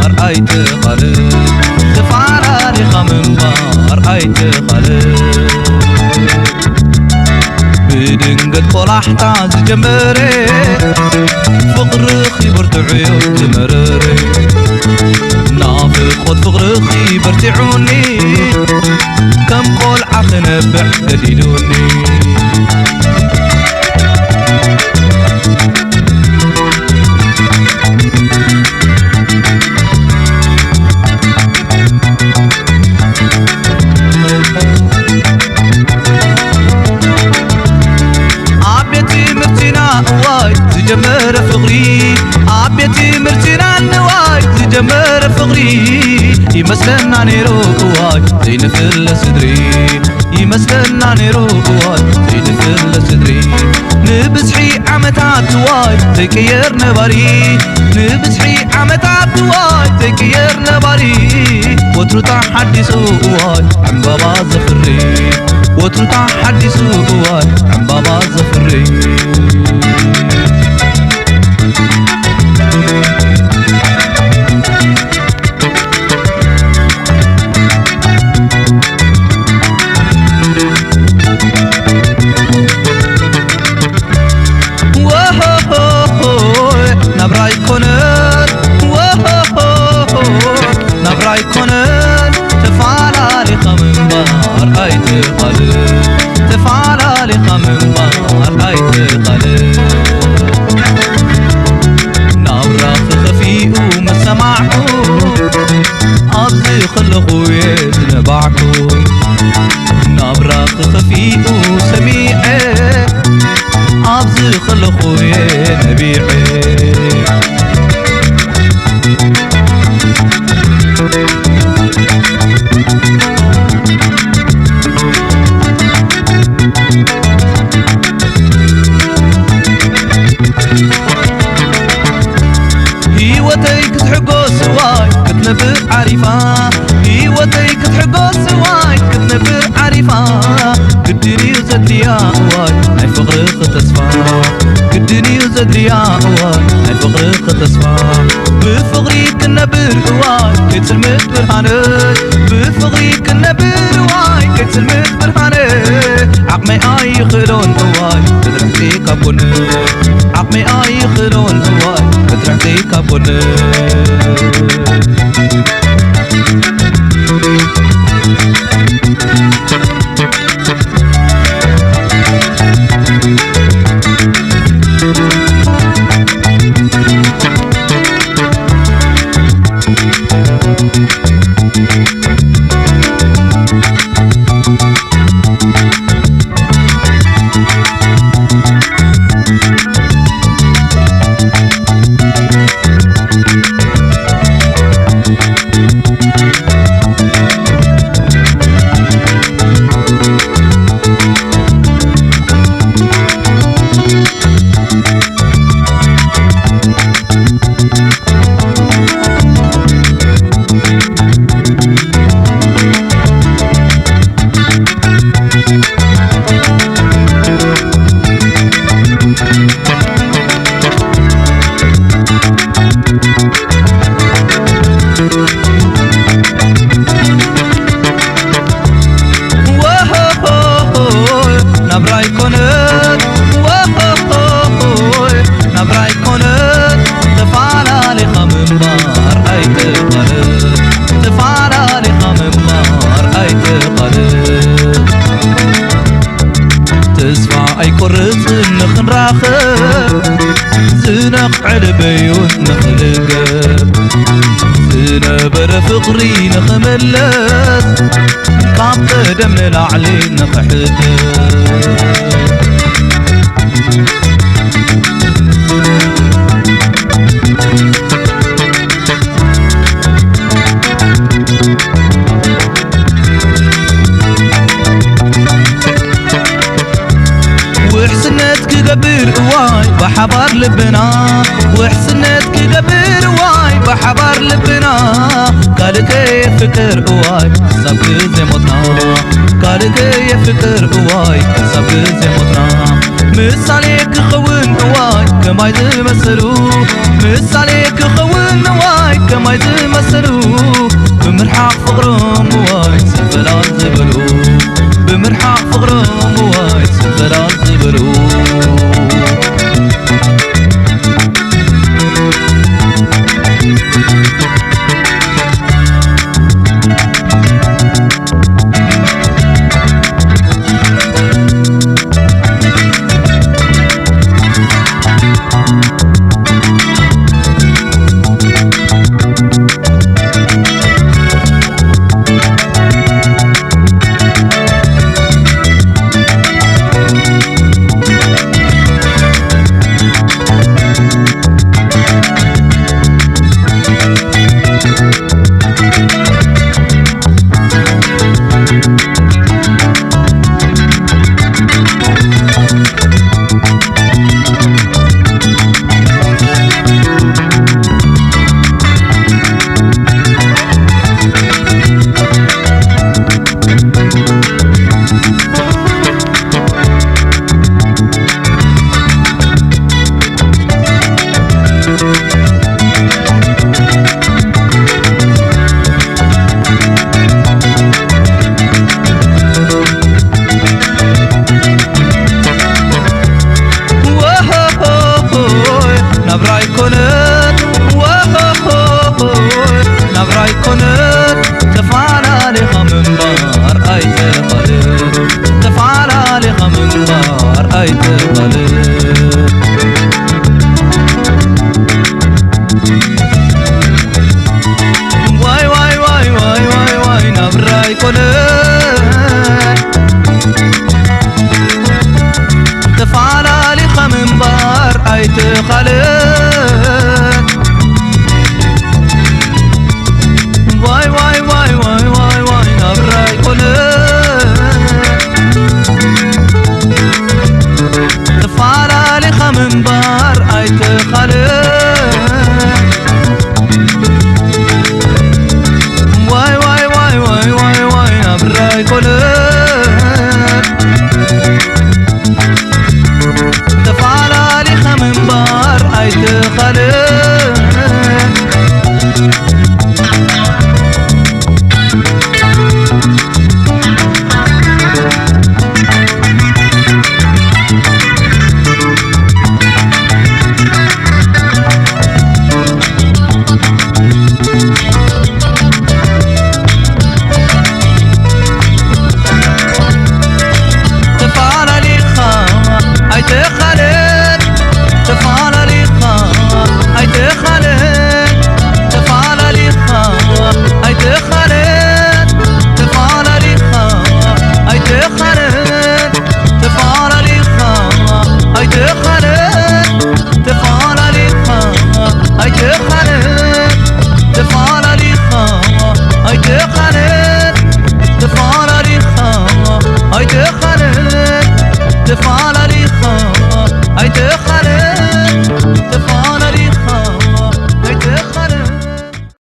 منبار أيتقلب تفعلالي منبار أيتقلب بدنقت قلحتا زجمري فقرخي برتعيو تمرري نافق خد فقرخي برتعوني كم قلعة خنبح قليلوني زجمر فقري عبيتي مرتنا النواي زجمر فقري يمسلنا نيرو قواي زي نفل صدري يمسلنا نيرو قواي زي نفل صدري نبزحي عمتات واي زي كير نباري نبزحي عمتات واي زي كير نباري وترطع حديثو واي عم بابا زفري وترطع حديثو واي عم بابا زفري نبراي كونن نبراي كونن تفعلالي منبار أيتقلب تفعلالي منبار أيتقلب نبرا خفي ومسمعكو أبزي خلقو يزنبعكو نبرا خفي وسميعي أبزي خلقو ينبيعي هيوتيك تحقو سواي كتنبر عريفة هيوتيك تحقو سواي كتنبر عريفة قدني وزدلي يا واي هاي فقرق تصفى قدني وزدلي يا واي هاي فقرق تصفى بفقري كنبر واي كتسلمت برهاني بفقري كنبر واي كتسلمت برهاني عقمي آي خلون واي تدرحتي كابوني عقمي آي خلون واي تدرحتي كابوني نبراي كونن نبراي كونن تفعلالي منبار أيتقلب تفعلالي منبار أيتقلب تسفع أي كرز نخن راخب زنق علبيون نخلقب زنبر فقري نخملس كام قدم العلي نخحدب وحسنتك قبر واي بحبار لبنا وحسنتك قبر واي بحبار لبنا قالك يا فكر واي سبك زي موتنا قالك يا فكر واي سبك زي موتنا مثالك خوين واي كما يزمسلو مثالك خوين واي كما يزمسلو بمرحق فقرهم واي سنفلات زبلو بمرحق فقرهم واي سنفلات زبلو نبرای کنه